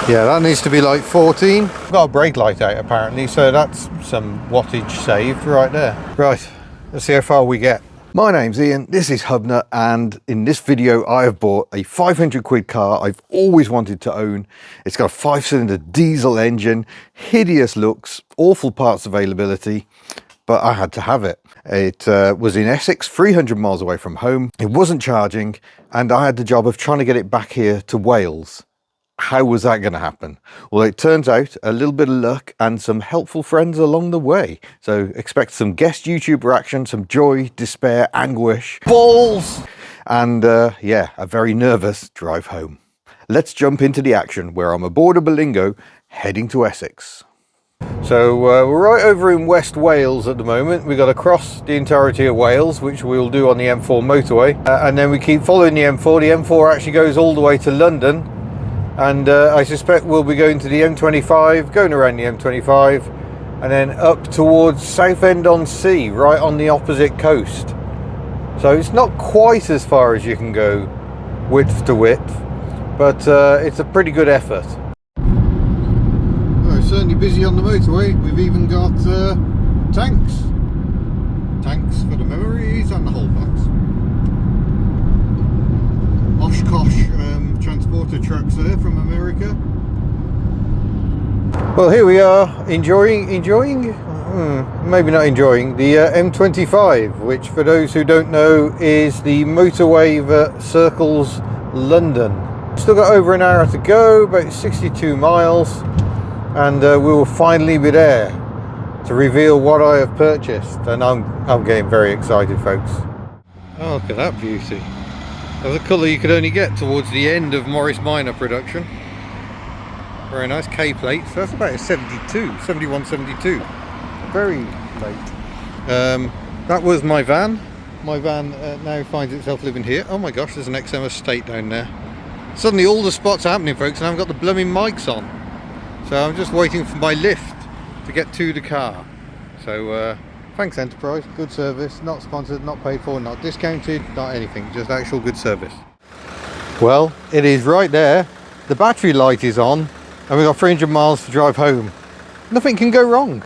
Yeah, that needs to be like 14. Got a brake light out apparently, so that's some wattage saved right there. Right, let's see how far we get. My name's Ian, this is Hubner, and in this video I have bought a 500 quid car I've always wanted to own. It's got a 5-cylinder diesel engine, hideous looks, awful parts availability, but I had to have it. It was in Essex, 300 miles away from home. It wasn't charging, and I had the job of trying to get it back here to Wales. How was that going to happen? Well, it turns out a little bit of luck and some helpful friends along the way. So expect some guest YouTuber action, some joy, despair, anguish, balls, and yeah, a very nervous drive home. Let's jump into the action where I'm aboard a Berlingo heading to Essex. So we're right over in West Wales at the moment. We've got to cross the entirety of Wales, which we'll do on the M4 motorway. And then we keep following the M4. The M4 actually goes all the way to London. And I suspect we'll be going to the M25, going around the M25, and then up towards Southend-on-Sea, right on the opposite coast. So it's not quite as far as you can go width to width, but it's a pretty good effort. Well, it's certainly busy on the motorway. We've even got tanks. Tanks for the memories and the holdbacks. Oshkosh transporter trucks there from America. Well, here we are enjoying maybe not enjoying the M25, which for those who don't know is the motorway that circles London. Still got over an hour to go, about 62 miles, and we will finally be there to reveal what I have purchased, and I'm getting very excited, folks. Oh, look at that beauty. Of the colour you could only get towards the end of Morris Minor production. Very nice K-plate. So that's about a 71, 72. Very late. That was my van. My van now finds itself living here. Oh my gosh, there's an XM estate down there. Suddenly all the spots are happening, folks, and I haven't got the blooming mics on. So I'm just waiting for my lift to get to the car. So thanks Enterprise, good service, not sponsored, not paid for, not discounted, not anything, just actual good service. Well, it is right there, the battery light is on, and we've got 300 miles to drive home. Nothing can go wrong.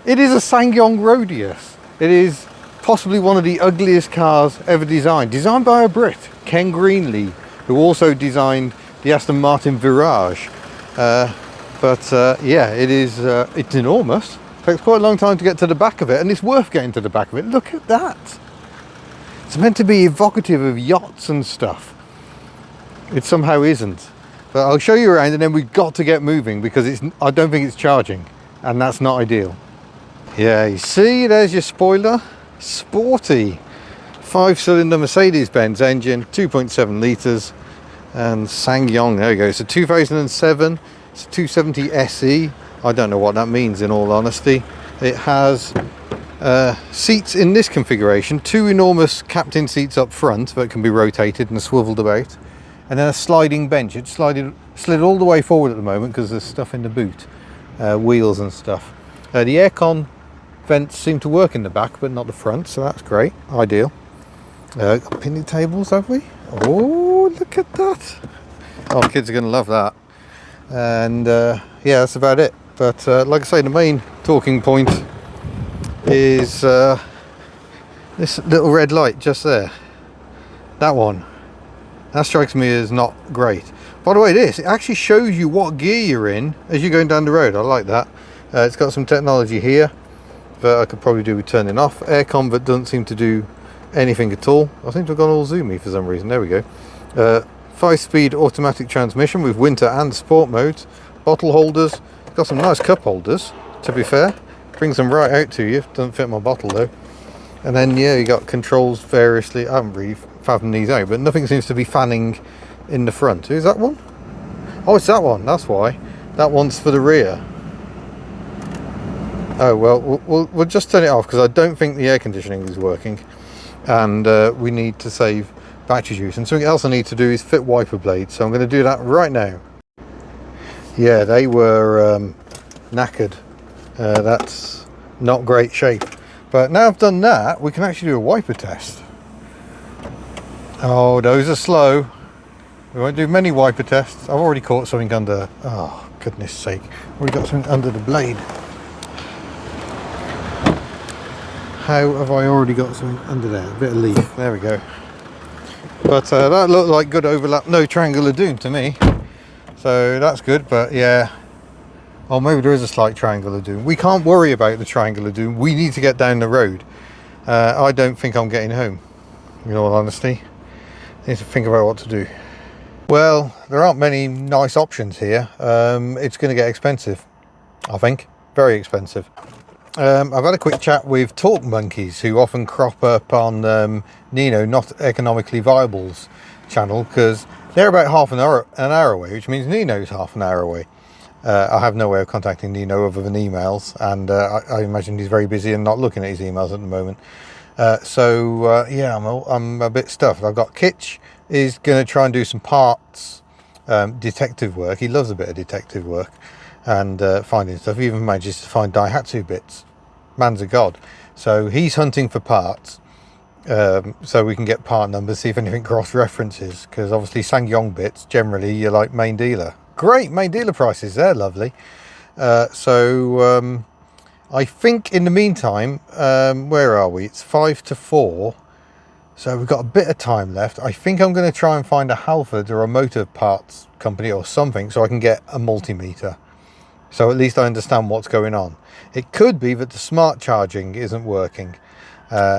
It is a SsangYong Rodius. It is possibly one of the ugliest cars ever designed by a Brit, Ken Greenlee, who also designed the Aston Martin Virage. Yeah, it's enormous. Takes quite a long time to get to the back of it, and it's worth getting to the back of it. Look at that. It's meant to be evocative of yachts and stuff. It somehow isn't. But I'll show you around, and then we've got to get moving because I don't think it's charging, and that's not ideal. Yeah, you see, there's your spoiler. Sporty 5-cylinder Mercedes-Benz engine, 2.7 litres, and SsangYong. There we go. It's a 2007. It's a 270 SE. I don't know what that means, in all honesty. It has seats in this configuration, 2 enormous captain seats up front that can be rotated and swiveled about, and then a sliding bench. It's slid all the way forward at the moment because there's stuff in the boot, wheels and stuff. The aircon vents seem to work in the back but not the front, so that's great, ideal. Got picnic tables, have we? Oh, look at that. Oh, kids are going to love that. And yeah, that's about it. But like I say, the main talking point is this little red light just there. That one. That strikes me as not great. By the way, it actually shows you what gear you're in as you're going down the road. I like that. It's got some technology here that I could probably do with turning off. Aircon that doesn't seem to do anything at all. I seem to have gone all zoomy for some reason. There we go. 5-speed automatic transmission with winter and sport modes. Bottle holders. Got some nice cup holders, to be fair. Brings them right out to you. Doesn't fit my bottle though. And then yeah, you got controls variously. I haven't really fathomed these out, but nothing seems to be fanning in the front. Who's that one? Oh, it's that one. That's why. That one's for the rear. Oh well, we'll just turn it off because I don't think the air conditioning is working, and we need to save battery use. And something else I need to do is fit wiper blades, so I'm going to do that right now. Yeah, they were knackered. That's not great shape. But now I've done that, we can actually do a wiper test. Oh, those are slow. We won't do many wiper tests. I've already caught something under, oh goodness sake, already got something under the blade. How have I already got something under there? A bit of leaf, there we go. But that looked like good overlap, no triangular doom to me. So that's good, but yeah. Oh, maybe there is a slight triangular doom. We can't worry about the triangular doom. We need to get down the road. I don't think I'm getting home, in all honesty. I need to think about what to do. Well, there aren't many nice options here. It's going to get expensive, I think. Very expensive. I've had a quick chat with Talk Monkeys, who often crop up on Nino Not Economically Viable's channel, because they're about half an hour away, which means Nino's half an hour away. I have no way of contacting Nino other than emails, and I imagine he's very busy and not looking at his emails at the moment. Yeah, I'm a bit stuffed. I've got Kitch is going to try and do some parts detective work. He loves a bit of detective work and finding stuff. He even manages to find Daihatsu bits. Man's a god. So he's hunting for parts, so we can get part numbers, see if anything cross references, because obviously SsangYong bits generally you're like main dealer. Great main dealer prices, they're lovely. I think in the meantime, where are we? It's 5 to 4, so we've got a bit of time left. I think I'm going to try and find a Halfords or a motor parts company or something so I can get a multimeter, so at least I understand what's going on. It could be that the smart charging isn't working,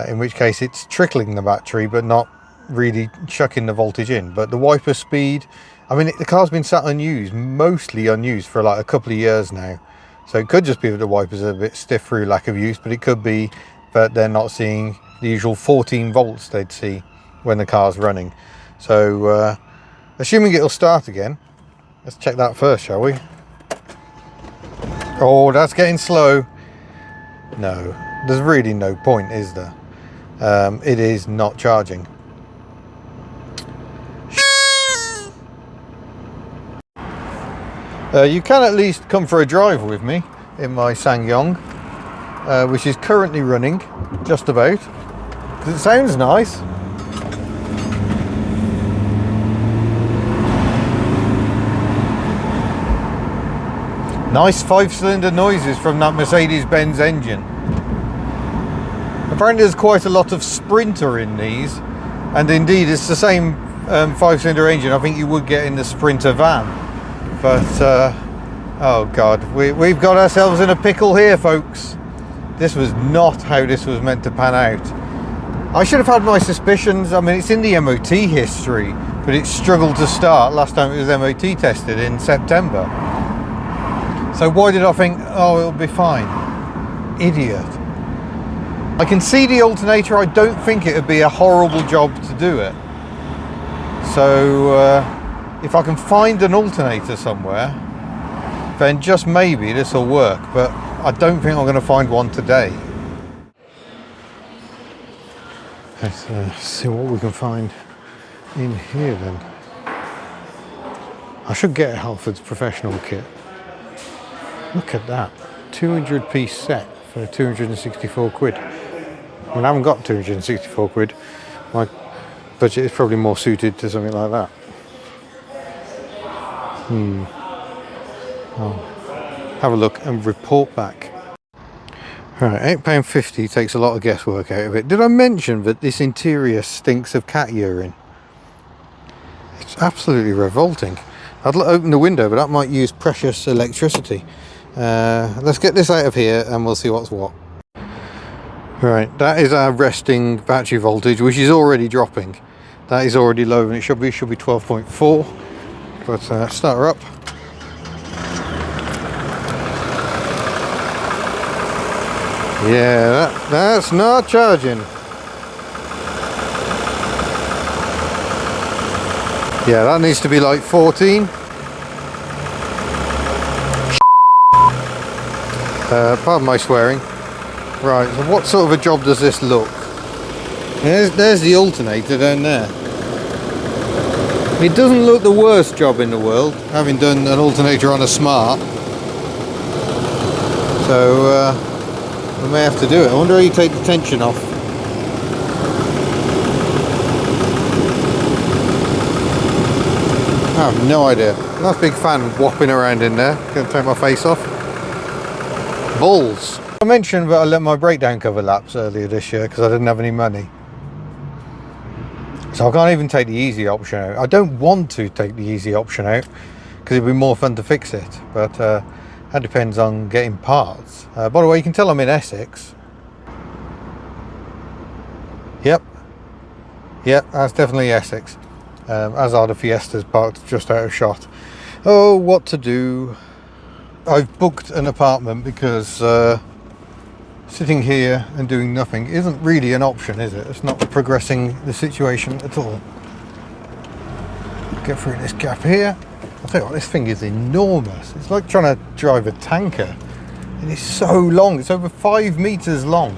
in which case it's trickling the battery but not really chucking the voltage in. But the wiper speed, I mean, the car's been sat unused, mostly unused for like a couple of years now. So it could just be that the wipers are a bit stiff through lack of use, but it could be that they're not seeing the usual 14 volts they'd see when the car's running. So assuming it'll start again, let's check that first, shall we? Oh, that's getting slow. No, there's really no point, is there? It is not charging. You can at least come for a drive with me in my SsangYong, which is currently running, just about, because it sounds nice. Nice 5-cylinder noises from that Mercedes-Benz engine. Apparently there's quite a lot of Sprinter in these, and indeed it's the same 5-cylinder engine I think you would get in the Sprinter van. But, oh God, we've got ourselves in a pickle here, folks. This was not how this was meant to pan out. I should have had my suspicions. I mean, it's in the MOT history, but it struggled to start last time it was MOT tested in September. So why did I think, oh, it'll be fine? Idiot. I can see the alternator. I don't think it would be a horrible job to do it. So, if I can find an alternator somewhere, then just maybe this will work, but I don't think I'm going to find one today. Let's see what we can find in here then. I should get a Halfords professional kit. Look at that, 200 piece set for 264 quid. I mean, I haven't got 264 quid. My budget is probably more suited to something like that. I'll have a look and report back. Right, £8.50 takes a lot of guesswork out of it. Did I mention that this interior stinks of cat urine? It's absolutely revolting. I'd open the window, but that might use precious electricity. Let's get this out of here and we'll see what's what. Right, that is our resting battery voltage, which is already dropping. That is already lower than it should be 12.4. But start her up. Yeah, that's not charging. Yeah, that needs to be like 14. Pardon my swearing. Right, so what sort of a job does this look? There's the alternator down there. It doesn't look the worst job in the world, having done an alternator on a Smart. So we may have to do it. I wonder how you take the tension off. I have no idea. Nice big fan whopping around in there. Gonna take my face off. Balls. I mentioned that I let my breakdown cover lapse earlier this year because I didn't have any money. So I can't even take the easy option out. I don't want to take the easy option out because it'd be more fun to fix it. But that depends on getting parts. By the way, you can tell I'm in Essex. Yep, that's definitely Essex. As are the Fiestas parked just out of shot. Oh, what to do? I've booked an apartment because sitting here and doing nothing isn't really an option, is it? It's not progressing the situation at all. Get through this gap here. I'll tell you what, this thing is enormous. It's like trying to drive a tanker. It is so long. It's over 5 meters long,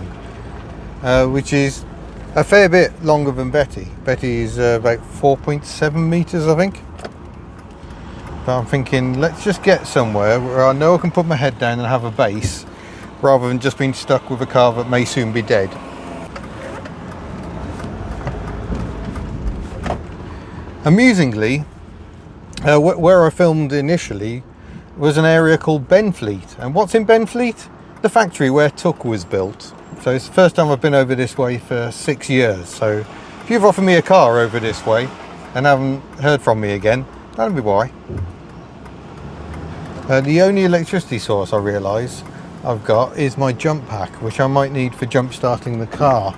which is a fair bit longer than Betty. Betty is about 4.7 meters, I think. But I'm thinking, let's just get somewhere where I know I can put my head down and have a base, rather than just being stuck with a car that may soon be dead. Amusingly, where I filmed initially was an area called Benfleet. And what's in Benfleet? The factory where Tuck was built. So it's the first time I've been over this way for 6 years. So if you've offered me a car over this way and haven't heard from me again, that'll be why. The only electricity source I realise I've got is my jump pack, which I might need for jump starting the car.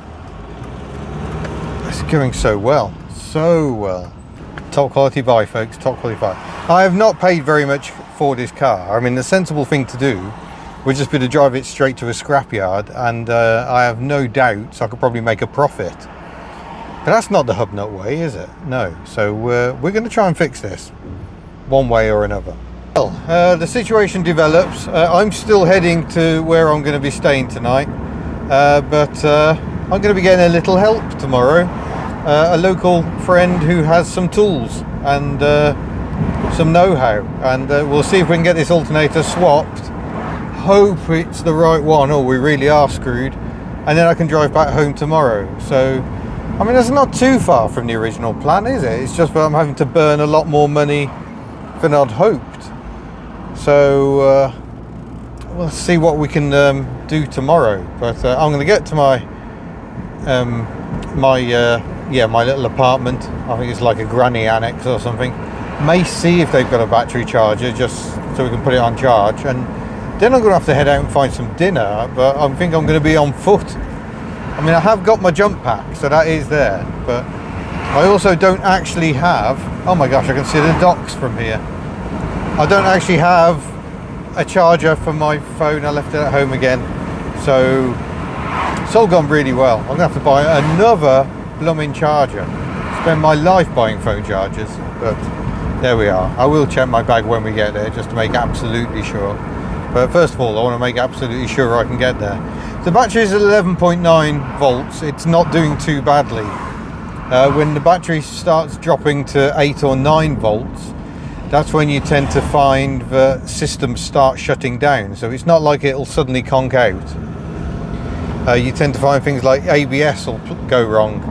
It's going so well, so well. Top quality buy, folks, top quality buy. I have not paid very much for this car. I mean, the sensible thing to do would just be to drive it straight to a scrapyard, and I have no doubts I could probably make a profit. But that's not the Hubnut way, is it? No. So we're going to try and fix this one way or another. Well, the situation develops. I'm still heading to where I'm going to be staying tonight, but I'm going to be getting a little help tomorrow. A local friend who has some tools and some know-how, and we'll see if we can get this alternator swapped. Hope it's the right one, or we really are screwed, and then I can drive back home tomorrow. So I mean, that's not too far from the original plan, is it? It's just that I'm having to burn a lot more money than I'd hoped. So we'll see what we can do tomorrow. But I'm going to get to my my little apartment. I think it's like a granny annex or something. May see if they've got a battery charger, just so we can put it on charge. And then I'm going to have to head out and find some dinner. But I think I'm going to be on foot. I mean, I have got my jump pack, so that is there. But I also don't actually have... Oh my gosh, I can see the docks from here. I don't actually have a charger for my phone. I left it at home again. So it's all gone really well. I'm going to have to buy another blooming charger. Spend my life buying phone chargers. But there we are. I will check my bag when we get there, just to make absolutely sure. But first of all, I want to make absolutely sure I can get there. The battery is 11.9 volts. It's not doing too badly. When the battery starts dropping to 8 or 9 volts, that's when you tend to find the systems start shutting down. So it's not like it'll suddenly conk out. You tend to find things like ABS will go wrong,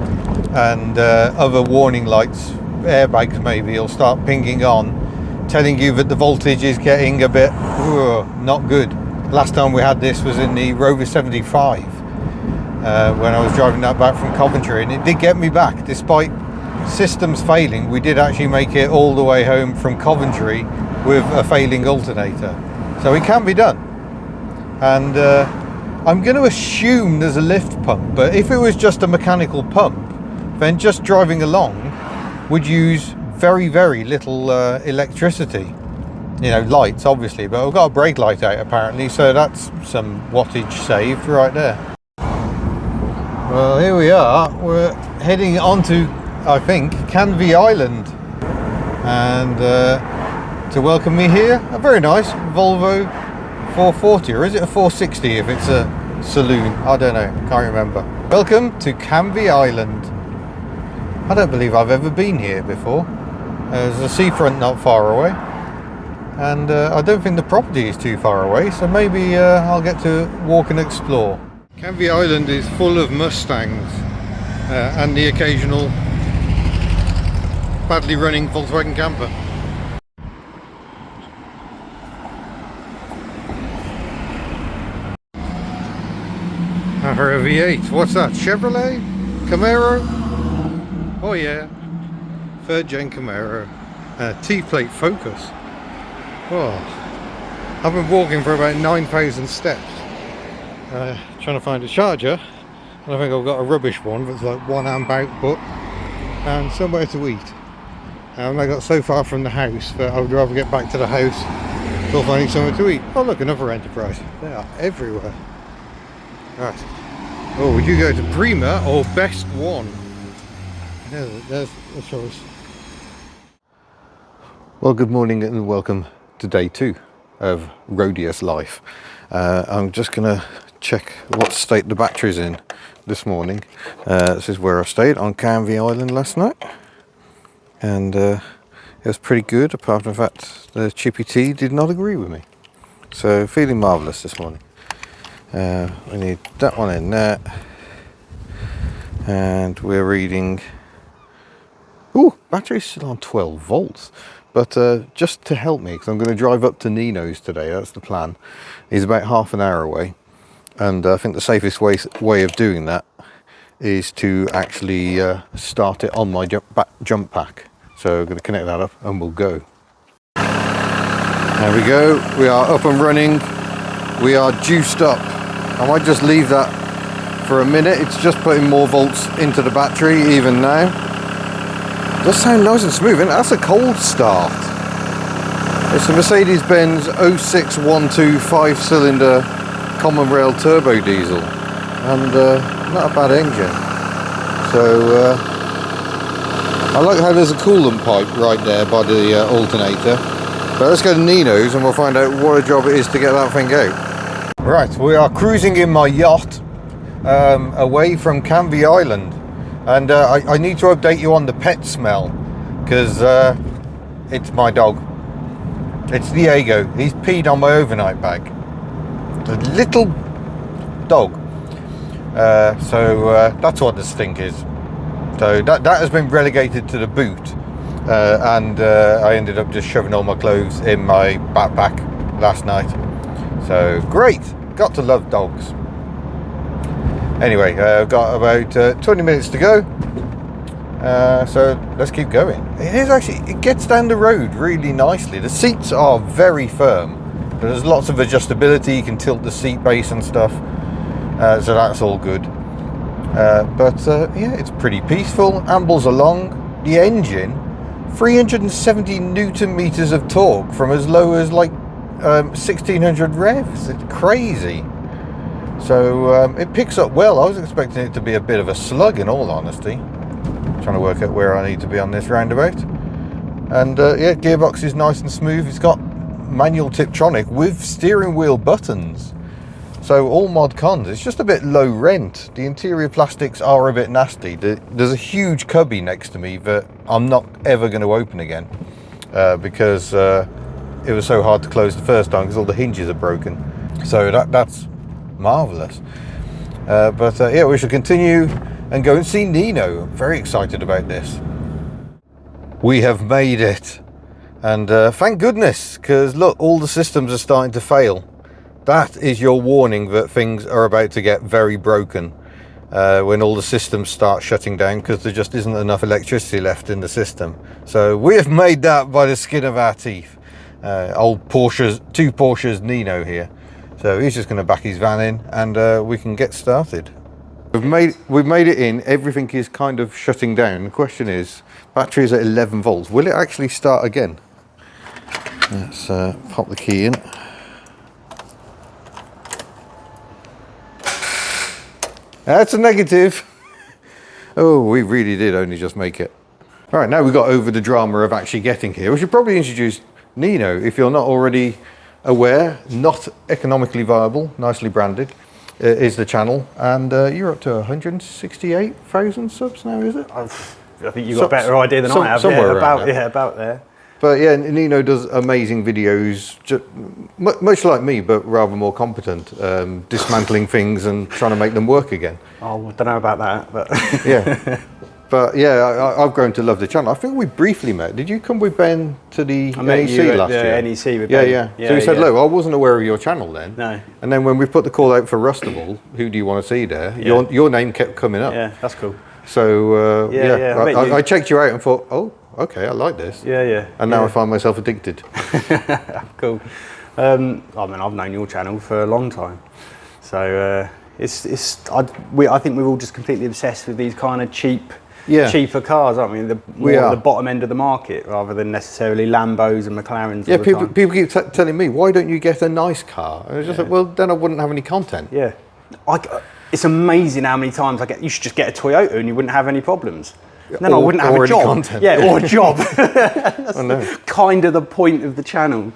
and other warning lights, airbags maybe, will start pinging on, telling you that the voltage is getting a bit not good. Last time we had this was in the Rover 75 when I was driving that back from Coventry, and it did get me back. Despite systems failing, we did actually make it all the way home from Coventry with a failing alternator. So it can be done. And I'm going to assume there's a lift pump, but if it was just a mechanical pump, then just driving along would use very, very little electricity. You know, lights obviously, but I've got a brake light out apparently, so that's some wattage saved right there. Well, here we are. We're heading on to, I think, Canvey Island, and to welcome me here, a very nice Volvo 440, or is it a 460 if it's a saloon? I don't know, can't remember. Welcome to Canvey Island. I don't believe I've ever been here before. There's a seafront not far away, and I don't think the property is too far away, so maybe I'll get to walk and explore. Canvey Island is full of Mustangs and the occasional badly running Volkswagen camper. Or a V8. What's that? Chevrolet? Camaro? Oh yeah. 3rd gen Camaro. T-plate Focus. Oh. I've been walking for about 9,000 steps. Trying to find a charger. And I think I've got a rubbish one that's like 1 amp output. And somewhere to eat. I got so far from the house that I would rather get back to the house before finding somewhere to eat. Oh look, another Enterprise. They are everywhere. Right. Oh, would you go to Prima or Best One? There's a choice. Well, good morning and welcome to day 2 of roadiest life. I'm just going to check what state the battery's in this morning. This is where I stayed on Canvey Island last night. And it was pretty good, apart from the fact the Chippy T did not agree with me. So feeling marvellous this morning. We need that one in there, and we're reading. Ooh, battery's still on 12 volts, but just to help me, because I'm going to drive up to Nino's today. That's the plan. He's about half an hour away, and I think the safest way of doing that is to actually start it on my jump pack. So I'm going to connect that up, and we'll go. There we go. We are up and running. We are juiced up. I might just leave that for a minute. It's just putting more volts into the battery even now. It does sound nice and smooth, and that's a cold start. It's a Mercedes-Benz 0612 5-cylinder common rail turbo diesel, and not a bad engine. So I like how there's a coolant pipe right there by the alternator. But let's go to Nino's and we'll find out what a job it is to get that thing out. Right, we are cruising in my yacht away from Canvey Island, and I need to update you on the pet smell, because it's my dog. It's Diego. He's peed on my overnight bag. A little dog. So that's what the stink is. So that has been relegated to the boot, and I ended up just shoving all my clothes in my backpack last night. So great, got to love dogs. Anyway, I've got about 20 minutes to go, so let's keep going. It is actually, it gets down the road really nicely. The seats are very firm. There's lots of adjustability. You can tilt the seat base and stuff, so that's all good. But yeah, it's pretty peaceful, ambles along. The engine, 370 Newton meters of torque from as low as like 1600 revs. It's crazy. So it picks up well. I was expecting it to be a bit of a slug, in all honesty. Trying to work out where I need to be on this roundabout. And yeah, gearbox is nice and smooth. It's got manual Tiptronic with steering wheel buttons. So all mod cons. It's just a bit low rent. The interior plastics are a bit nasty. There's a huge cubby next to me that I'm not ever going to open again, because it was so hard to close the first time because all the hinges are broken. So that's marvellous. But yeah, we shall continue and go and see Nino. I'm very excited about this. We have made it, and thank goodness, because look, all the systems are starting to fail. That is your warning that things are about to get very broken, when all the systems start shutting down, because there just isn't enough electricity left in the system. So we have made that by the skin of our teeth. Old Porsches, 2 Porsches Nino here. So he's just going to back his van in, and we can get started. We've made it in. Everything is kind of shutting down. The question is, battery is at 11 volts. Will it actually start again? Let's pop the key in. That's a negative. Oh, we really did only just make it. All right, now we've got over the drama of actually getting here. We should probably introduce Nino, if you're not already aware. Not economically viable, nicely branded, is the channel. And you're up to 168,000 subs now, is it? I think you've got a better idea than I have. Somewhere about there. But yeah, Nino does amazing videos, much like me, but rather more competent, dismantling things and trying to make them work again. Oh, I don't know about that, but yeah. But yeah, I've grown to love the channel. I think we briefly met. Did you come with Ben to the NEC last year? NEC with Ben. Yeah. So he said, look, I wasn't aware of your channel then. No. And then when we put the call out for Rustable, who do you want to see there? Your name kept coming up. Yeah, that's cool. So I checked you out and thought, oh, okay, I like this. Yeah. And now I find myself addicted. Cool. I mean, I've known your channel for a long time. So I think we're all just completely obsessed with these kind of cheaper cars, aren't we? The bottom end of the market, rather than necessarily Lambos and McLarens. Yeah, people keep telling me, why don't you get a nice car? And I was just like, well, then I wouldn't have any content. Yeah, it's amazing how many times you should just get a Toyota and you wouldn't have any problems. And then I wouldn't have a job. Content. Yeah, or a job. That's kind of the point of the channel.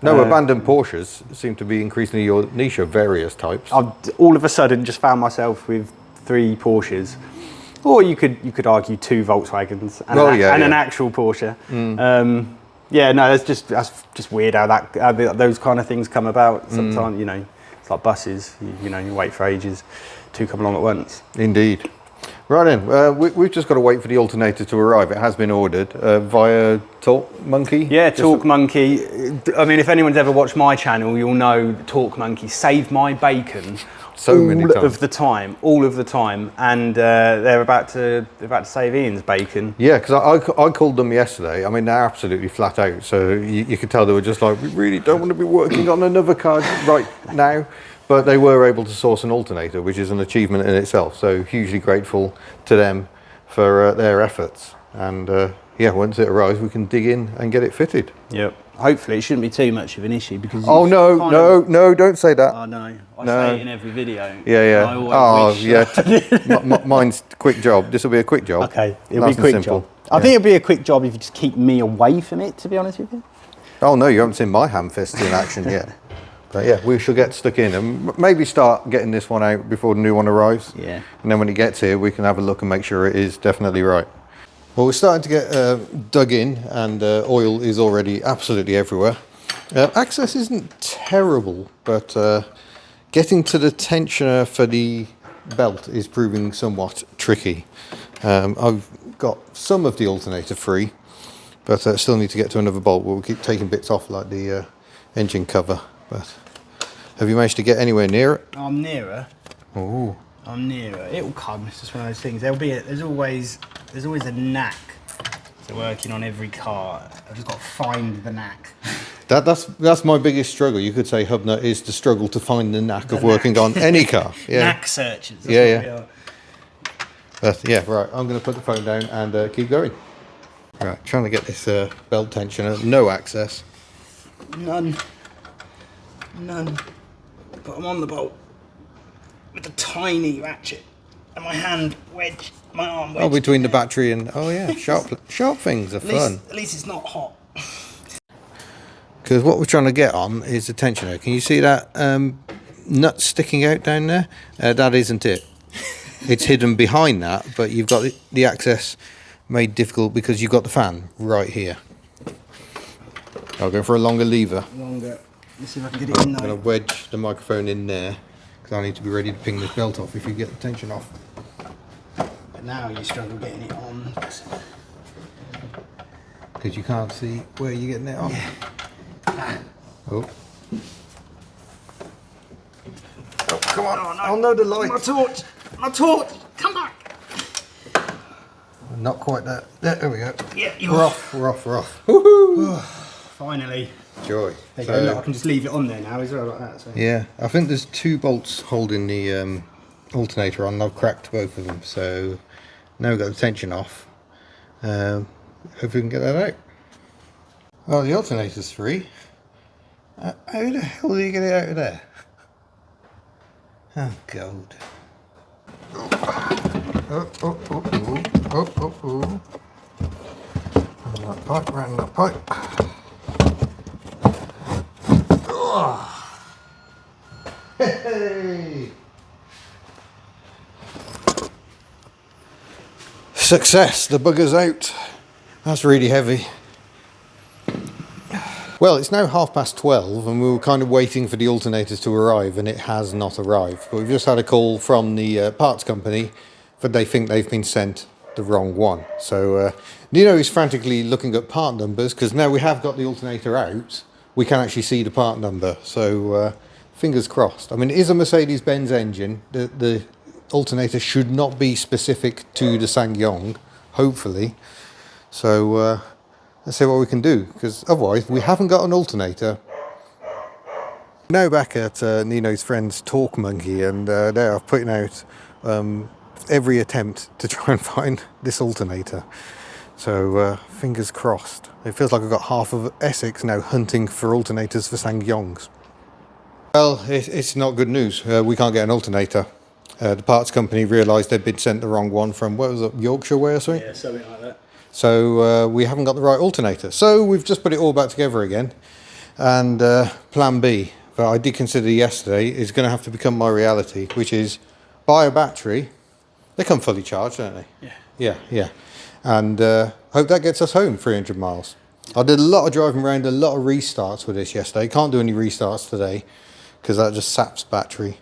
No, abandoned Porsches seem to be increasingly your niche of various types. I've all of a sudden just found myself with 3 Porsches, or you could argue 2 Volkswagens and, an actual Porsche. That's just weird how those kind of things come about. Sometimes it's like buses. You wait for ages, 2 come along at once. Indeed. Right then, we've just got to wait for the alternator to arrive. It has been ordered via Talk Monkey. Yeah, Talk Monkey. I mean, if anyone's ever watched my channel, you'll know Talk Monkey saved my bacon all of the time, and they're about to save Ian's bacon. Yeah, because I called them yesterday. I mean, they're absolutely flat out. So you could tell they were just like, we really don't want to be working on another car right now. But they were able to source an alternator, which is an achievement in itself. So hugely grateful to them for their efforts. And once it arrives, we can dig in and get it fitted. Yep. Hopefully, it shouldn't be too much of an issue because. Oh no! Don't say that. Oh no! I say it in every video. Yeah. Mine's quick job. This will be a quick job. Okay, it'll be a quick job. I think it'll be a quick job if you just keep me away from it. To be honest with you. Oh no! You haven't seen my ham fist in action yet. But yeah, we shall get stuck in and maybe start getting this one out before the new one arrives. Yeah. And then when it gets here, we can have a look and make sure it is definitely right. Well, we're starting to get dug in, and oil is already absolutely everywhere. Access isn't terrible, but getting to the tensioner for the belt is proving somewhat tricky. I've got some of the alternator free, but still need to get to another bolt. We'll keep taking bits off, like the engine cover. But have you managed to get anywhere near it? I'm nearer. Oh. I'm nearer. It'll come. It's just one of those things. There's always a knack to working on every car. I've just got to find the knack. That's my biggest struggle. You could say Hubner is the struggle to find the knack of working on any car. Yeah. Knack searchers. But yeah, right. I'm going to put the phone down and keep going. Right, trying to get this belt tensioner. No access. None. But I'm on the bolt with a tiny ratchet and my arm wedged. Oh, between the battery and sharp things are fun. At least it's not hot. Because what we're trying to get on is the tensioner. Can you see that nut sticking out down there? That isn't it. It's hidden behind that, but you've got the access made difficult because you've got the fan right here. I'll go for a longer lever. Let's see if I can get it in now. I'm going to wedge the microphone in there because I need to be ready to ping this belt off if you get the tension off. But now you struggle getting it on. Because you can't see where you're getting it on. Yeah. Oh, come on. Oh, no. Oh no, the light. My torch. Come back. Not quite there. There we go. Yeah, we're off. Woohoo! Finally. Joy. There you go. Look, I can just leave it on there now as well, like that. So. Yeah, I think there's 2 bolts holding the alternator on. I've cracked both of them, so now we've got the tension off. Hope we can get that out. Oh, the alternator's free. How the hell do you get it out of there? Oh, God. Oh. Round that pipe. Hey! Success, the bugger's out. That's really heavy. Well, it's now 12:30 and we were kind of waiting for the alternators to arrive, and it has not arrived. But we've just had a call from the parts company that they think they've been sent the wrong one. So Nino is frantically looking at part numbers, because now we have got the alternator out, we can actually see the part number. So fingers crossed. I mean, it is a Mercedes-Benz engine. The alternator should not be specific to the SsangYong, hopefully. So let's see what we can do, because otherwise we haven't got an alternator. Now back at Nino's friend's Talk Monkey, and they are putting out every attempt to try and find this alternator. So fingers crossed. It feels like I've got half of Essex now hunting for alternators for SsangYongs. Well, it's not good news. We can't get an alternator. The parts company realised they'd been sent the wrong one from, what was it, Yorkshire way or something? Yeah, something like that. So we haven't got the right alternator. So we've just put it all back together again. And plan B, that I did consider yesterday, is going to have to become my reality, which is buy a battery. They come fully charged, don't they? Yeah. And hope that gets us home 300 miles. I did a lot of driving around, a lot of restarts with this yesterday. Can't do any restarts today because that just saps battery.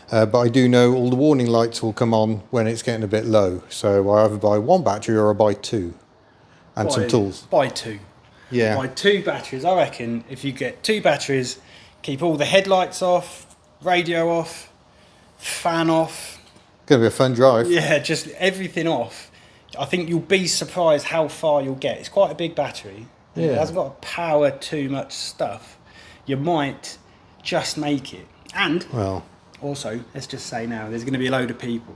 But I do know all the warning lights will come on when it's getting a bit low. So I either buy one battery or I buy two. And some tools. Buy two. Yeah. Buy two batteries. I reckon if you get two batteries, keep all the headlights off, radio off, fan off. Gonna be a fun drive. Yeah, just everything off. I think you'll be surprised how far you'll get. It's quite a big battery. Yeah. It hasn't got to power too much stuff. You might just make it. And Well, also, let's just say now, there's going to be a load of people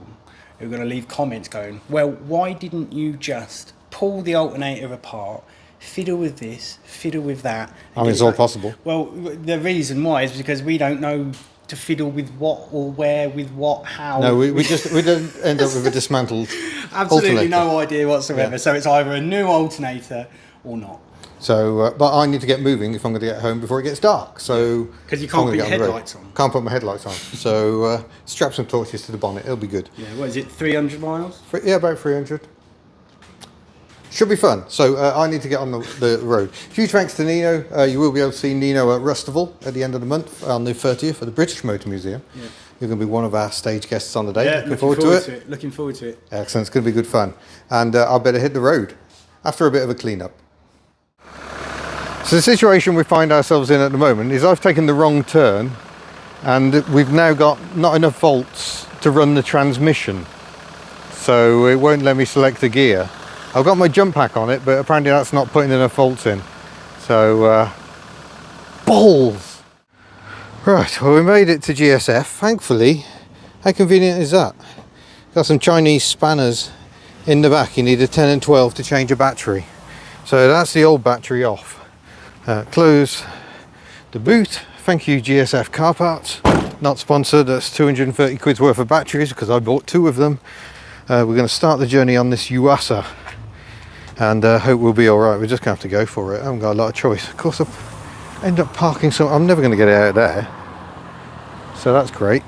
who are going to leave comments going, well, why didn't you just pull the alternator apart, fiddle with this, fiddle with that? I mean, it's all possible. Well, the reason why is because we don't know to fiddle with what or where, with what, how. No, we don't end up with a dismantled Absolutely alternator. no idea whatsoever. Yeah. So it's either a new alternator or not. So, but I need to get moving if I'm going to get home before it gets dark. So, Because you can't I'm put gonna your get the road. headlights on. Can't put my headlights on. So strap some torches to the bonnet. It'll be good. Yeah, what is it, 300 miles? Yeah, about 300. Should be fun. So I need to get on the road. Huge thanks to Nino. You will be able to see Nino at Rustival at the end of the month on the 30th at the British Motor Museum. Yeah. You're going to be one of our stage guests on the day. Yeah, looking forward to it. Looking forward to it. Excellent. It's going to be good fun. And I better hit the road after a bit of a clean-up. So the situation we find ourselves in at the moment is I've taken the wrong turn and we've now got not enough volts to run the transmission. So it won't let me select a gear. I've got my jump pack on it, but apparently that's not putting enough volts in. So, balls! Right, well we made it to GSF, thankfully. How convenient is that? Got some Chinese spanners in the back. You need a 10 and 12 to change a battery. So that's the old battery off. Close the boot. Thank you GSF Car Parts. Not sponsored, that's 230 quid's worth of batteries because I bought two of them. We're going to start the journey on this Yuasa and hope we'll be alright. We're just going to have to go for it. I haven't got a lot of choice. Of course I've ended up parking some. I'm never going to get it out of there. So that's great.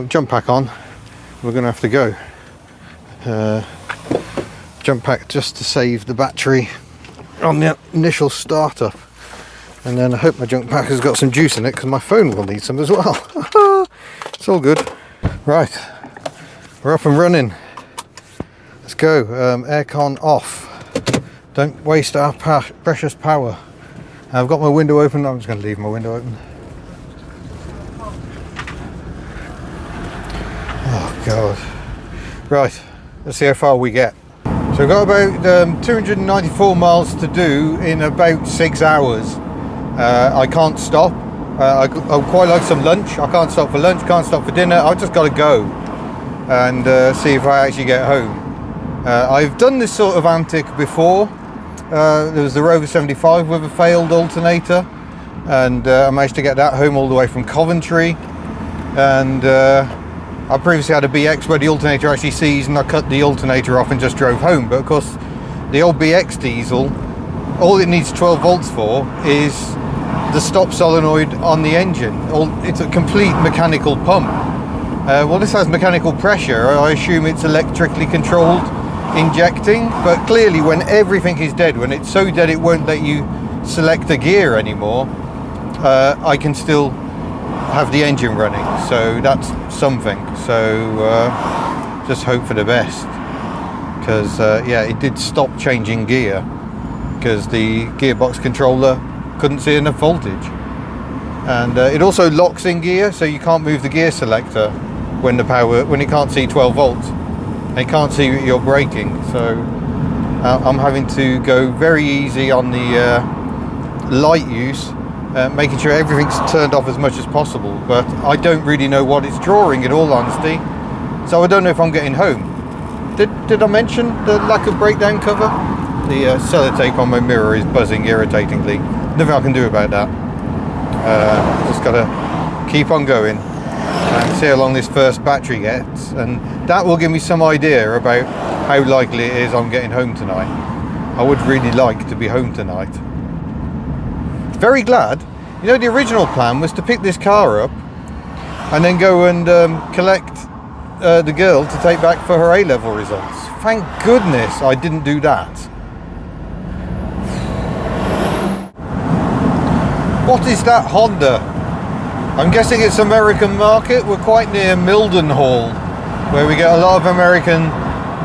Jump pack on. We're going to have to go. Jump pack just to save the battery on the initial startup, and then I hope my junk pack has got some juice in it because my phone will need some as well. It's all good. Right, we're up and running. Let's go. Aircon off. Don't waste our precious power. I've got my window open. I'm just going to leave my window open. Oh God. Right, let's see how far we get. So we've got about 294 miles to do in about 6 hours. I can't stop. I quite like some lunch. I can't stop for lunch, can't stop for dinner. I've just got to go and see if I actually get home. I've done this sort of antic before. There was the Rover 75 with a failed alternator, and I managed to get that home all the way from Coventry. And I previously had a BX where the alternator actually seized and I cut the alternator off and just drove home. But of course, the old BX diesel, all it needs 12 volts for is the stop solenoid on the engine. It's a complete mechanical pump. Well, this has mechanical pressure. I assume it's electrically controlled injecting, but clearly when everything is dead, when it's so dead it won't let you select a gear anymore, I can still have the engine running, so that's something. So just hope for the best. because yeah, it did stop changing gear because the gearbox controller couldn't see enough voltage. And it also locks in gear, so you can't move the gear selector when it can't see 12 volts. It can't see you're braking, so I'm having to go very easy on the light use, making sure everything's turned off as much as possible. But I don't really know what it's drawing, in all honesty, so I don't know if I'm getting home. Did I mention the lack of breakdown cover? The sellotape on my mirror is buzzing irritatingly. Nothing I can do about that. Just gotta keep on going and see how long this first battery gets, and that will give me some idea about how likely it is I'm getting home tonight. I would really like to be home tonight. Very glad. You know, the original plan was to pick this car up and then go and collect the girl to take back for her A-level results. Thank goodness I didn't do that. What is that Honda? I'm guessing it's American market. We're quite near Mildenhall, where we get a lot of American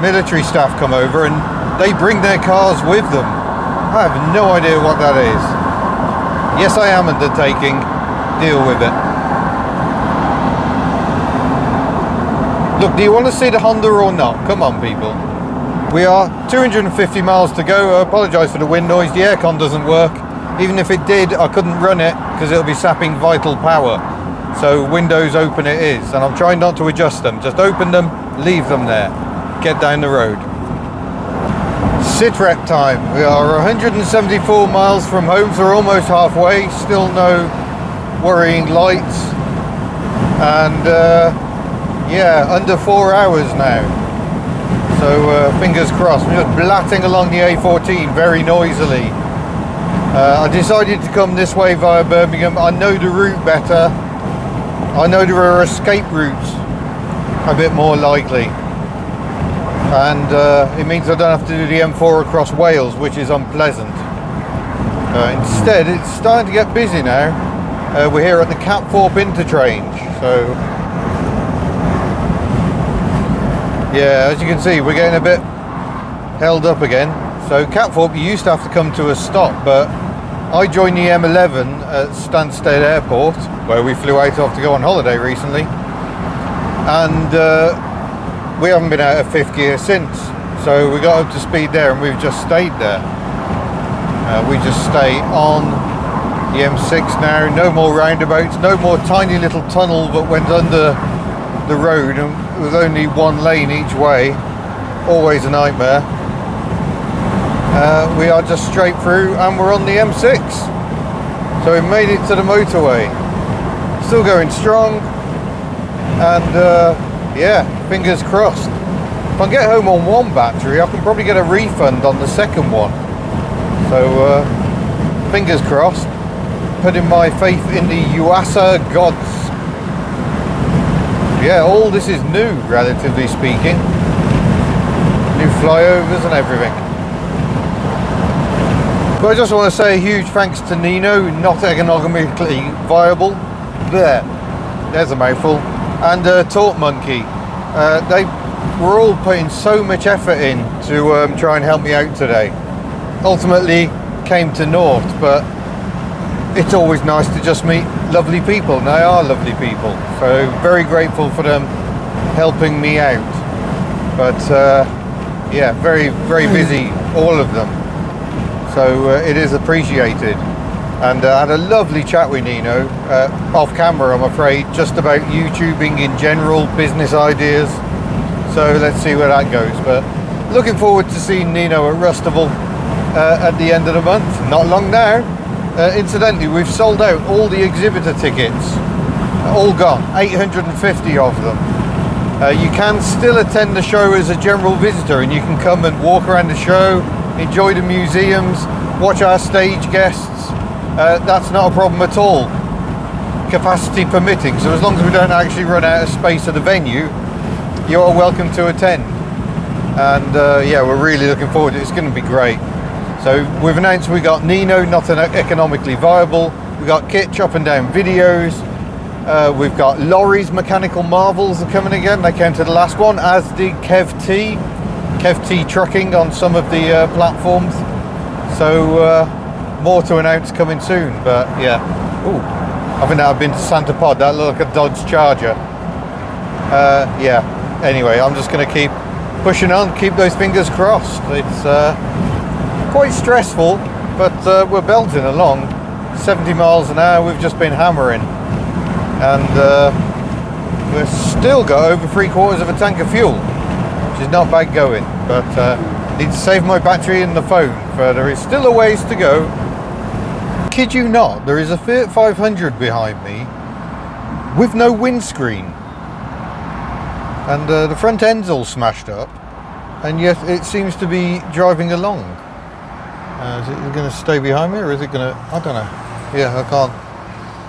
military staff come over and they bring their cars with them. I have no idea what that is. Yes, I am undertaking. Deal with it. Look, do you want to see the Honda or not? Come on, people. We are 250 miles to go. I apologise for the wind noise. The aircon doesn't work. Even if it did, I couldn't run it because it'll be sapping vital power. So windows open it is, and I'm trying not to adjust them. Just open them, leave them there. Get down the road. Sit rep time. We are 174 miles from home, so we're almost halfway. Still no worrying lights. And yeah, under 4 hours now. So fingers crossed. We're just blatting along the A14 very noisily. I decided to come this way via Birmingham. I know the route better. I know there are escape routes a bit more likely. And it means I don't have to do the M4 across Wales, which is unpleasant. Instead, it's starting to get busy now. We're here at the Catthorpe interchange. So, yeah, as you can see, we're getting a bit held up again. So Catthorpe, you used to have to come to a stop, but I joined the M11 at Stansted Airport, where we flew out of to go on holiday recently, and we haven't been out of fifth gear since. So we got up to speed there, and we've just stayed there. We just stay on the M6 now. No more roundabouts, no more tiny little tunnel that went under the road, and with only one lane each way. Always a nightmare. We are just straight through, and we're on the M6, so we made it to the motorway. Still going strong, and yeah, fingers crossed. If I get home on one battery, I can probably get a refund on the second one. So fingers crossed. Putting my faith in the USA gods. Yeah, all this is new, relatively speaking. New flyovers and everything. But I just want to say a huge thanks to Nino, not economically viable. There's a mouthful. And Talk Monkey. They were all putting so much effort in to try and help me out today. Ultimately came to naught, but it's always nice to just meet lovely people, and they are lovely people. So very grateful for them helping me out. But yeah, very, very busy, all of them. So it is appreciated. And I had a lovely chat with Nino, off camera I'm afraid, just about YouTubing in general, business ideas. So let's see where that goes. But looking forward to seeing Nino at Rustival at the end of the month. Not long now. Incidentally, we've sold out all the exhibitor tickets. All gone, 850 of them. You can still attend the show as a general visitor, and you can come and walk around the show, enjoy the museums, watch our stage guests. That's not a problem at all, capacity permitting. So as long as we don't actually run out of space at the venue, you're welcome to attend. And yeah, we're really looking forward to it. It's going to be great. So we've announced we got Nino, not economically viable. We got Kit chopping down videos. We've got Laurie's Mechanical Marvels are coming again. They came to the last one, as did Kev T. KevT trucking on some of the platforms. So more to announce coming soon. But yeah, ooh, I think I've been to Santa Pod. That looked like a Dodge Charger. Yeah. Anyway, I'm just going to keep pushing on, keep those fingers crossed. It's quite stressful, but we're belting along. 70 miles an hour. We've just been hammering, and we've still got over 3/4 of a tank of fuel, which is not bad going. But need to save my battery in the phone, for there is still a ways to go. Kid you not, there is a Fiat 500 behind me with no windscreen, and the front end's all smashed up, and yet it seems to be driving along. Is it going to stay behind me, or is it going to? I don't know. Yeah,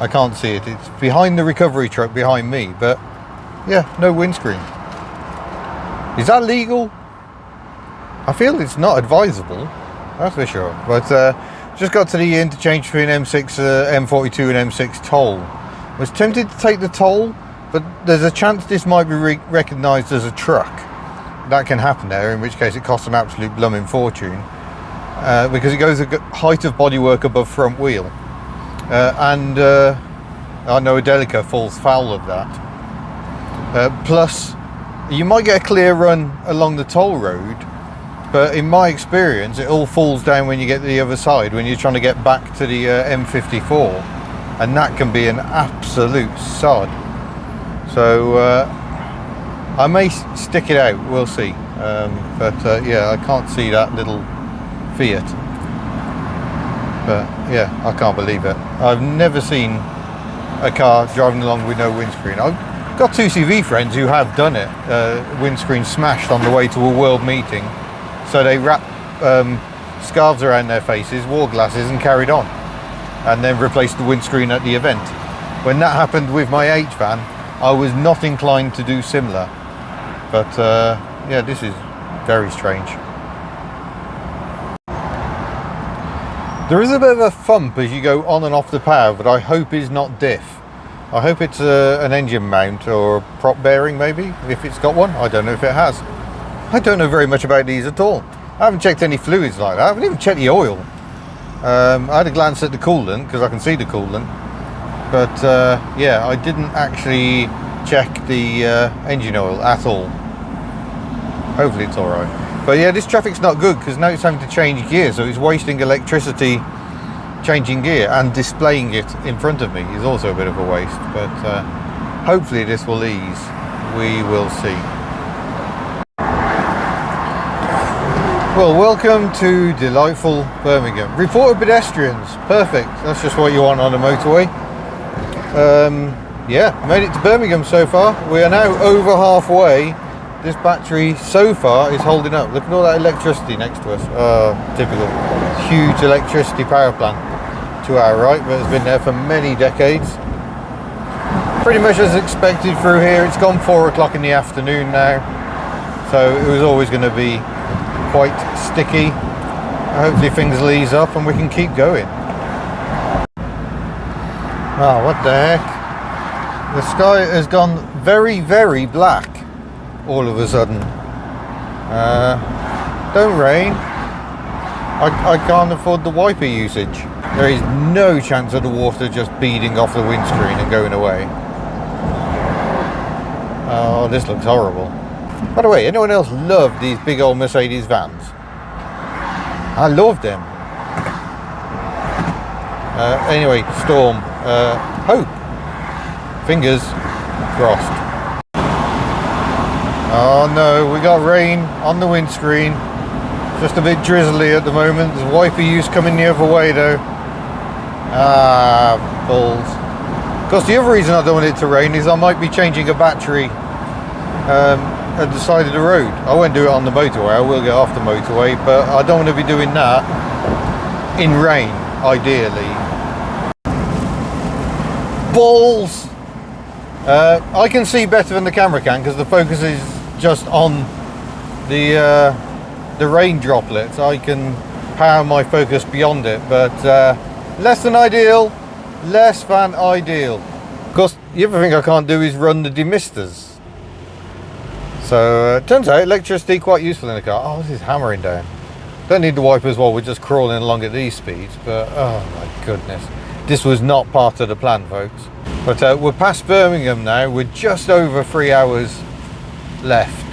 I can't see it. It's behind the recovery truck behind me, but yeah, no windscreen. Is that legal? I feel it's not advisable, that's for sure. But just got to the interchange between M6, M42 and M6 toll. Was tempted to take the toll, but there's a chance this might be recognised as a truck. That can happen there, in which case it costs an absolute blooming fortune, because it goes a height of bodywork above front wheel. And I know a Delica falls foul of that. Plus, you might get a clear run along the toll road, but in my experience it all falls down when you get to the other side, when you're trying to get back to the M54, and that can be an absolute sod. So I may stick it out, we'll see. But yeah, I can't see that little Fiat. But yeah, I can't believe it. I've never seen a car driving along with no windscreen. I've got two CV friends who have done it, windscreen smashed on the way to a world meeting. So they wrapped scarves around their faces, wore glasses, and carried on, and then replaced the windscreen at the event. When that happened with my H van, I was not inclined to do similar. But yeah, this is very strange. There is a bit of a thump as you go on and off the power, but I hope is not diff. I hope it's an engine mount or a prop bearing, maybe, if it's got one. I don't know if it has. I don't know very much about these at all. I haven't checked any fluids like that. I haven't even checked the oil. I had a glance at the coolant, because I can see the coolant. But yeah, I didn't actually check the engine oil at all. Hopefully it's alright. But yeah, this traffic's not good, because now it's having to change gear, so it's wasting electricity changing gear, and displaying it in front of me is also a bit of a waste. But hopefully this will ease. We will see. Well, welcome to delightful Birmingham. Reported pedestrians, perfect. That's just what you want on a motorway. Yeah, made it to Birmingham so far. We are now over halfway. This battery so far is holding up. Look at all that electricity next to us. Typical. Huge electricity power plant to our right, but it's been there for many decades. Pretty much as expected through here. It's gone 4 o'clock in the afternoon now, so it was always going to be quite sticky. Hopefully things will ease up and we can keep going. Oh, what the heck? The sky has gone very, very black all of a sudden. Don't rain. I can't afford the wiper usage. There is no chance of the water just beading off the windscreen and going away. Oh, this looks horrible. By the way, anyone else love these big old Mercedes vans? I love them. Anyway, storm. Hope. Fingers crossed. Oh no, we got rain on the windscreen. Just a bit drizzly at the moment. There's wiper use coming the other way though. Ah, balls. Of course, the other reason I don't want it to rain is I might be changing a battery at the side of the road. I won't do it on the motorway, I will get off the motorway, but I don't want to be doing that in rain, ideally. Balls! I can see better than the camera can because the focus is just on the rain droplets. I can power my focus beyond it, but less than ideal. Less than ideal. Of course, the other thing I can't do is run the demisters. So turns out electricity quite useful in the car. Oh, this is hammering down. Don't need the wipers while we're just crawling along at these speeds, but oh my goodness. This was not part of the plan, folks. But we're past Birmingham now. We're just over 3 hours left.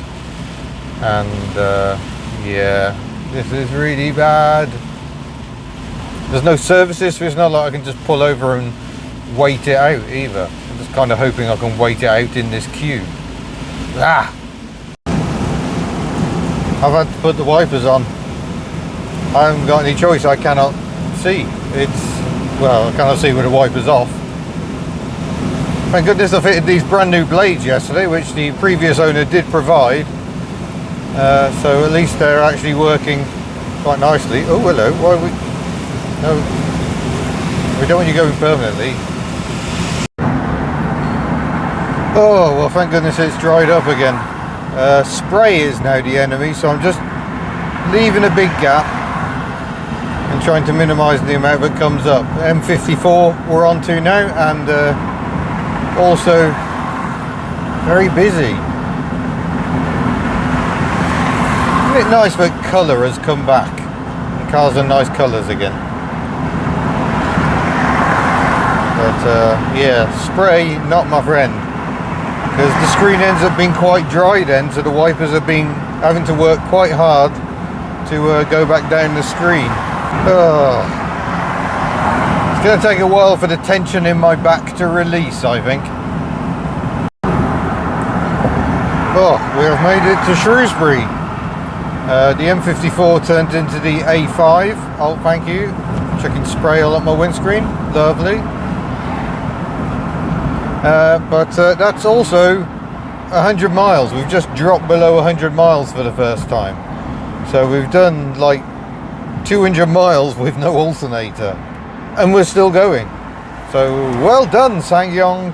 And yeah, this is really bad. There's no services, so it's not like I can just pull over and wait it out either. I'm just kind of hoping I can wait it out in this queue. Ah! I've had to put the wipers on. I haven't got any choice, I cannot see. Well, I cannot see with the wipers off. Thank goodness I fitted these brand new blades yesterday, which the previous owner did provide. So at least they're actually working quite nicely. Oh, hello, why are we... No, we don't want you going permanently. Oh, well, thank goodness it's dried up again. Spray is now the enemy, so I'm just leaving a big gap and trying to minimise the amount that comes up. M54 we're on to now, and also very busy. Isn't it nice that colour has come back? The cars are nice colours again. But yeah, spray not my friend, because the screen ends up being quite dry then, so the wipers have been having to work quite hard to go back down the screen. Oh. It's going to take a while for the tension in my back to release, I think. Oh, we have made it to Shrewsbury. The M54 turned into the A5. Oh, thank you. Chucking spray all up my windscreen. Lovely. But that's also 100 miles. We've just dropped below 100 miles for the first time. So we've done like 200 miles with no alternator. And we're still going. So well done, Sangyong.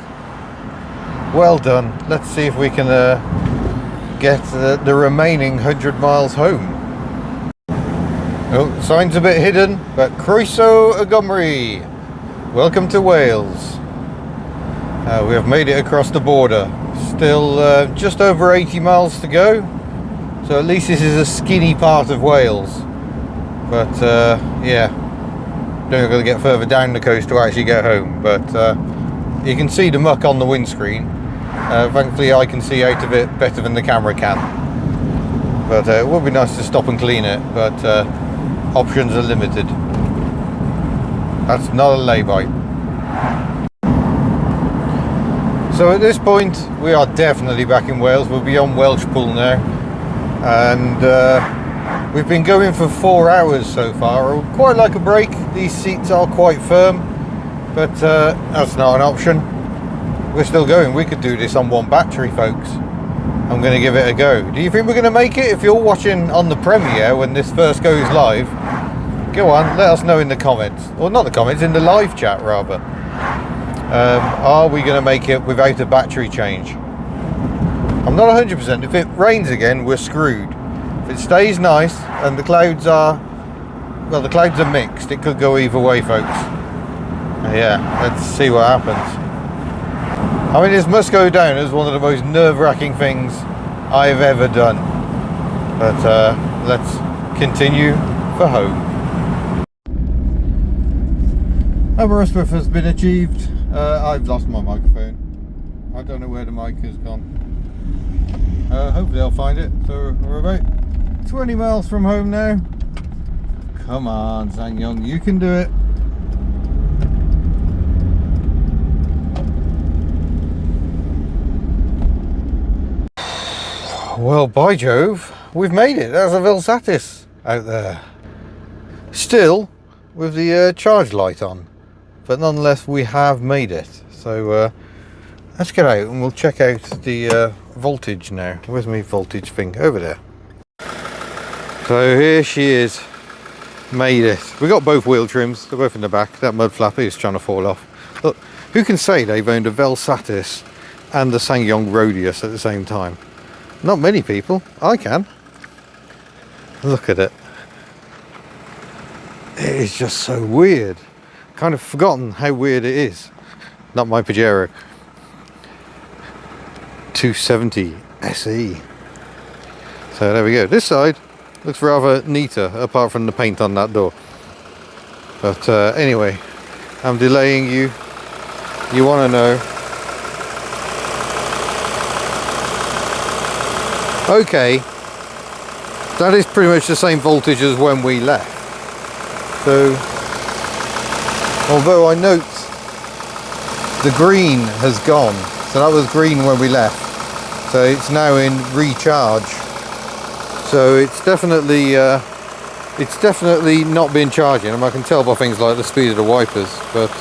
Well done. Let's see if we can get the remaining 100 miles home. Oh, sign's a bit hidden, but Croeso y Gymru. Welcome to Wales. We have made it across the border. Still just over 80 miles to go. So at least this is a skinny part of Wales. But yeah, don't think I'm going to get further down the coast to actually get home. But you can see the muck on the windscreen. Thankfully I can see out of it better than the camera can. But it would be nice to stop and clean it, but options are limited. That's not a lay-by. So at this point we are definitely back in Wales. We'll be on Welshpool now, and we've been going for 4 hours so far. I would quite like a break. These seats are quite firm, but that's not an option. We're still going. We could do this on one battery, folks. I'm going to give it a go. Do you think we're going to make it? If you're watching on the premiere when this first goes live, go on, let us know in the comments, or not the comments, in the live chat rather. Are we going to make it without a battery change? I'm not 100%. If it rains again, we're screwed. If it stays nice and the clouds are, well, the clouds are mixed, it could go either way, folks. Yeah, let's see what happens. I mean, this must go down as one of the most nerve-wracking things I've ever done. But let's continue for home. Aberystwyth has been achieved. I've lost my microphone. I don't know where the mic has gone. Hopefully I'll find it. So we're about 20 miles from home now. Come on, Sangyong, you can do it. Well, by Jove, we've made it. There's a Velsatis out there. Still with the charge light on. But nonetheless, we have made it. So let's get out and we'll check out the voltage now. Where's my voltage thing? Over there. So here she is. Made it. We got both wheel trims. They're both in the back. That mud flapper is trying to fall off. Look, who can say they've owned a Velsatis and the Sangyong Rodius at the same time? Not many people. I can. Look at it. It is just so weird. Kind of forgotten how weird it is. Not my Pajero. 270 SE. So there we go. This side looks rather neater, apart from the paint on that door. But anyway, I'm delaying you. You want to know. Okay, that is pretty much the same voltage as when we left. So, although I note the green has gone, so that was green when we left, so it's now in recharge. So it's definitely not been charging. I mean, I can tell by things like the speed of the wipers, but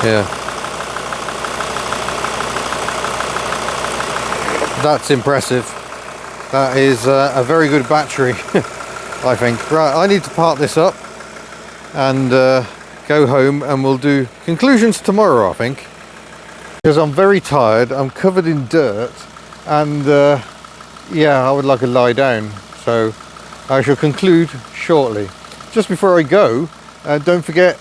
yeah, that's impressive. That is a very good battery. I think. Right, I need to park this up and go home, and we'll do conclusions tomorrow, I think, because I'm very tired. I'm covered in dirt, and yeah, I would like to lie down, so I shall conclude shortly. Just before I go, don't forget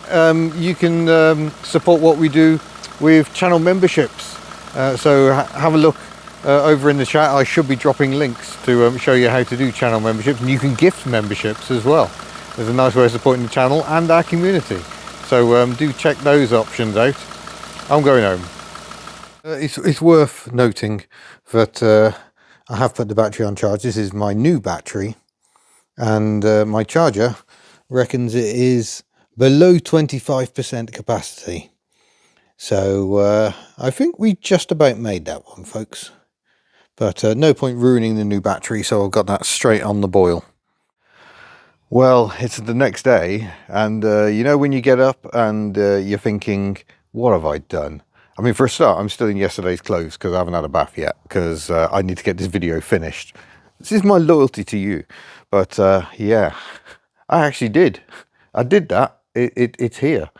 you can support what we do with channel memberships, so have a look over in the chat. I should be dropping links to show you how to do channel memberships, and you can gift memberships as well. There's a nice way of supporting the channel and our community, so do check those options out. I'm going home. It's worth noting that I have put the battery on charge. This is my new battery, and my charger reckons it is below 25% capacity. So I think we just about made that one, folks. But no point ruining the new battery, so I've got that straight on the boil. Well, it's the next day, and you know when you get up and you're thinking, what have I done? I mean, for a start, I'm still in yesterday's clothes because I haven't had a bath yet, because I need to get this video finished. This is my loyalty to you. But yeah, I actually did. I did that. It's here.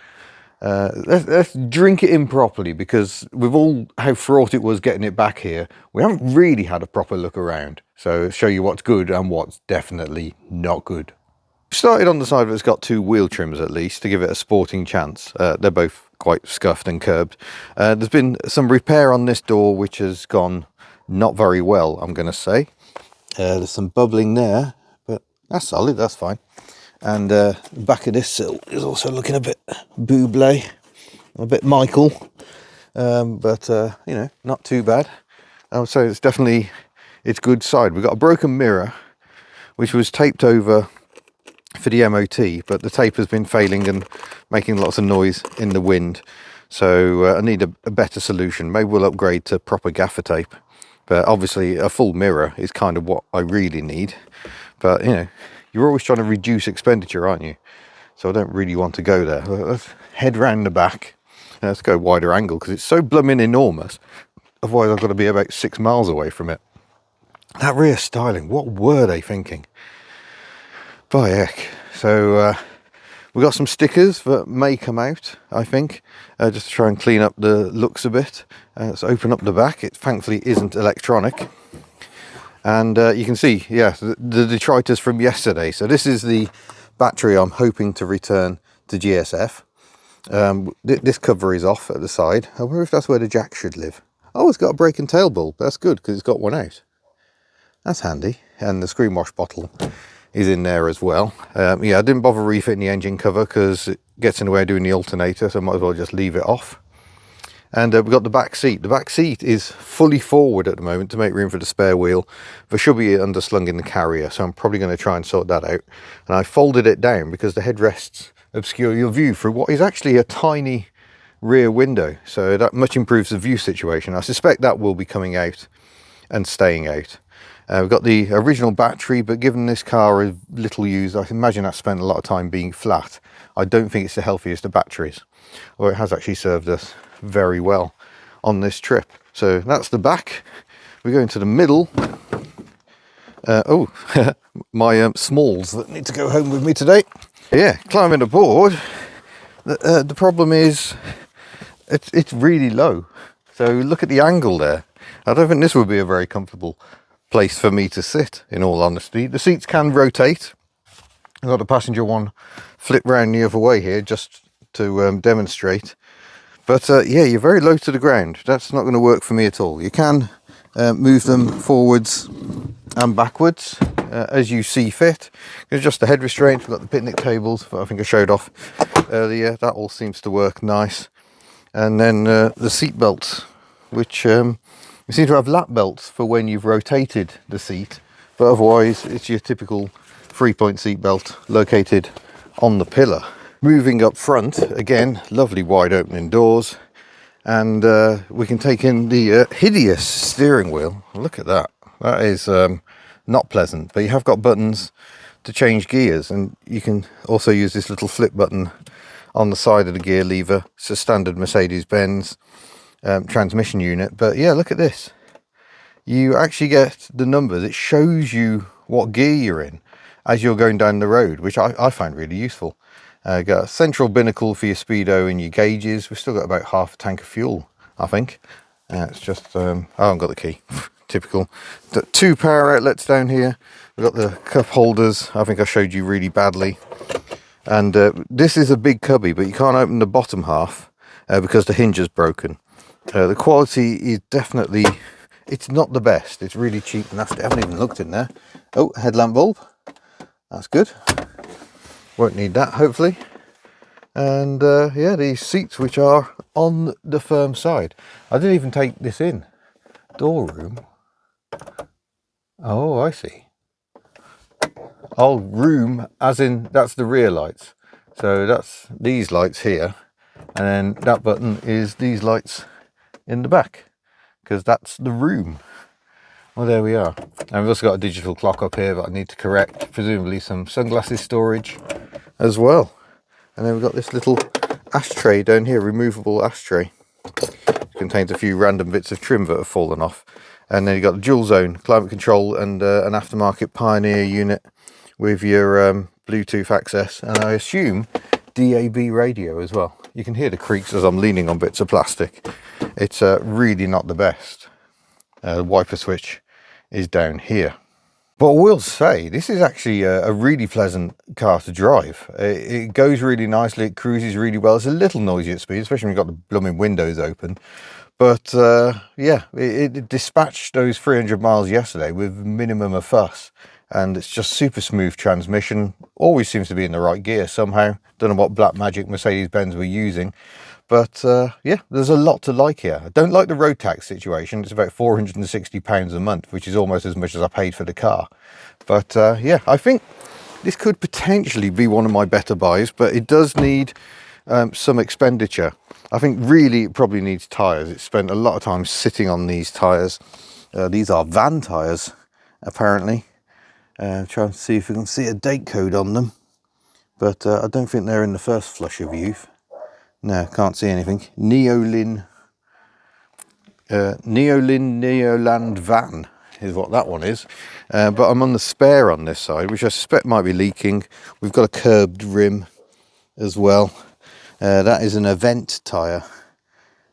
Let's drink it in properly, because with all how fraught it was getting it back here, we haven't really had a proper look around. So show you what's good and what's definitely not good. Started on the side that's got two wheel trims at least, to give it a sporting chance. They're both quite scuffed and curbed. There's been some repair on this door which has gone not very well, I'm going to say. There's some bubbling there, but that's solid, that's fine. And the back of this sill is also looking a bit buble, a bit Michael, but you know, not too bad. So it's definitely its good side. We've got a broken mirror which was taped over for the MOT, but the tape has been failing and making lots of noise in the wind, so I need a better solution. Maybe we'll upgrade to proper gaffer tape, but obviously a full mirror is kind of what I really need. But you know, you're always trying to reduce expenditure, aren't you? So I don't really want to go there. Let's head round the back. Let's go wider angle, because it's so blooming enormous, otherwise I've got to be about 6 miles away from it. That rear styling, what were they thinking? By heck. So we've got some stickers that may come out, I think, just to try and clean up the looks a bit. Let's open up the back. It thankfully isn't electronic. And you can see, yeah, the detritus from yesterday. So this is the battery I'm hoping to return to GSF. This cover is off at the side. I wonder if that's where the jack should live. Oh, it's got a brake and tail bulb. That's good, because it's got one out. That's handy. And the screen wash bottle is in there as well. Yeah, I didn't bother refitting the engine cover because it gets in the way of doing the alternator, so I might as well just leave it off. And we've got the back seat. The back seat is fully forward at the moment to make room for the spare wheel. There should be underslung in the carrier, so I'm probably going to try and sort that out. And I folded it down because the headrests obscure your view through what is actually a tiny rear window, so that much improves the view situation. I suspect that will be coming out and staying out. We've got the original battery, but given this car is little used, I imagine that spent a lot of time being flat. I don't think it's the healthiest of batteries, or it has actually served us very well on this trip. So that's the back. We go into the middle. Oh, my smalls that need to go home with me today. Yeah, climbing aboard. The problem is it's really low. So look at the angle there. I don't think this would be a very comfortable place for me to sit, in all honesty. The seats can rotate. I've got the passenger one flip round the other way here just to demonstrate. But yeah, you're very low to the ground. That's not going to work for me at all. You can move them forwards and backwards as you see fit. Adjust the head restraint. We've got the picnic tables that I think I showed off earlier. That all seems to work nice. And then the seat belts, which you seem to have lap belts for when you've rotated the seat, but otherwise it's your typical 3-point seat belt located on the pillar. Moving up front, again, lovely wide opening doors, and we can take in the hideous steering wheel. Look at that. That is not pleasant, but you have got buttons to change gears, and you can also use this little flip button on the side of the gear lever. It's a standard Mercedes-Benz transmission unit, but yeah, look at this. You actually get the numbers. It shows you what gear you're in as you're going down the road, which I find really useful. Got a central binnacle for your speedo and your gauges. We've still got about half a tank of fuel, I think. It's just, I haven't got the key. Typical. 2 power outlets down here. We've got the cup holders. I think I showed you really badly. And this is a big cubby, but you can't open the bottom half because the hinge is broken. The quality is definitely, it's not the best. It's really cheap and nasty. I haven't even looked in there. Oh, headlamp bulb. That's good. Won't need that, hopefully. And yeah, these seats, which are on the firm side. I didn't even take this in. Door room. Oh, I see. Oh, room, as in that's the rear lights. So that's these lights here, and then that button is these lights in the back, because that's the room. Well, there we are. And we've also got a digital clock up here that I need to correct, presumably some sunglasses storage as well. And then we've got this little ashtray down here, removable ashtray. It contains a few random bits of trim that have fallen off. And then you've got the dual zone climate control and an aftermarket Pioneer unit with your Bluetooth access, and I assume DAB radio as well. You can hear the creaks as I'm leaning on bits of plastic. It's really not the best. The wiper switch is down here. But I will say, this is actually a really pleasant car to drive. It goes really nicely, it cruises really well. It's a little noisy at speed, especially when you've got the blooming windows open. But yeah, it dispatched those 300 miles yesterday with minimum of fuss. And it's just super smooth transmission. Always seems to be in the right gear somehow. Don't know what black magic Mercedes-Benz were using. But yeah, there's a lot to like here. I don't like the road tax situation. It's about £460 a month, which is almost as much as I paid for the car. But yeah, I think this could potentially be one of my better buys, but it does need some expenditure. I think really it probably needs tyres. It's spent a lot of time sitting on these tyres. These are van tyres, apparently. Trying to see if we can see a date code on them, but I don't think they're in the first flush of youth. No, can't see anything. Neoland van is what that one is. But I'm on the spare on this side, which I suspect might be leaking. We've got a curbed rim as well. That is an event tyre,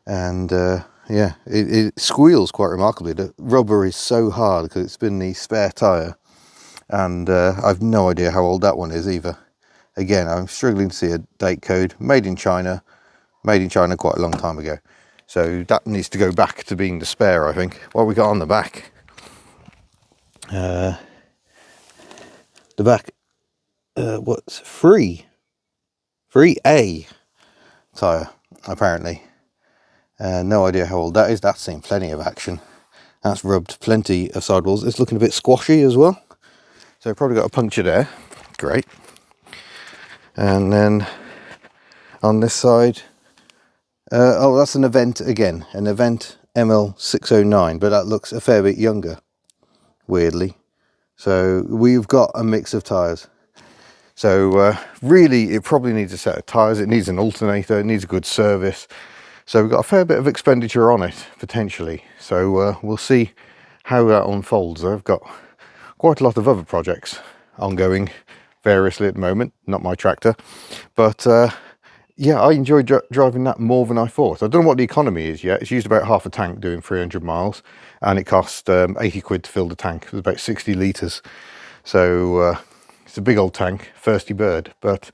and yeah, it squeals quite remarkably. The rubber is so hard because it's been the spare tyre. And I've no idea how old that one is either. Again, I'm struggling to see a date code. Made in China quite a long time ago. So that needs to go back to being the spare, I think. What we got on the back? The back, what's free A tyre, apparently. No idea how old that is. That's seen plenty of action. That's rubbed plenty of sidewalls. It's looking a bit squashy as well. So probably got a puncture there. Great. And then on this side, oh, that's an Event again, an Event ML609, but that looks a fair bit younger, weirdly. So we've got a mix of tyres. So really, it probably needs a set of tyres. It needs an alternator. It needs a good service. So we've got a fair bit of expenditure on it, potentially. So we'll see how that unfolds. I've got quite a lot of other projects ongoing variously at the moment, not my tractor, but yeah, I enjoy driving that more than I thought. I don't know what the economy is yet. It's used about half a tank doing 300 miles, and it cost 80 quid to fill the tank. It was about 60 litres, so it's a big old tank, thirsty bird, but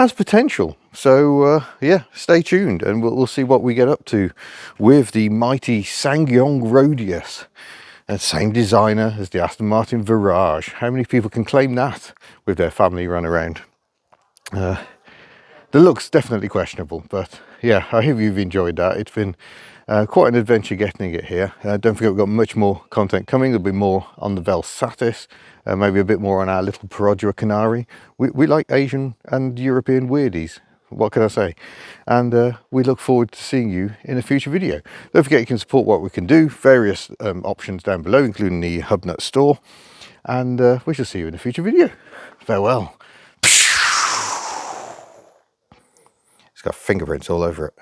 has potential. So yeah, stay tuned, and we'll see what we get up to with the mighty SsangYong Rodius. And same designer as the Aston Martin Virage. How many people can claim that with their family run around? The look's definitely questionable, but yeah, I hope you've enjoyed that. It's been quite an adventure getting it here. Don't forget, we've got much more content coming. There'll be more on the Velsatis, maybe a bit more on our little Perodua Canary. We like Asian and European weirdies. What can I say? And we look forward to seeing you in a future video. Don't forget, you can support what we can do. Various options down below, including the Hubnut store. And we shall see you in a future video. Farewell. It's got fingerprints all over it.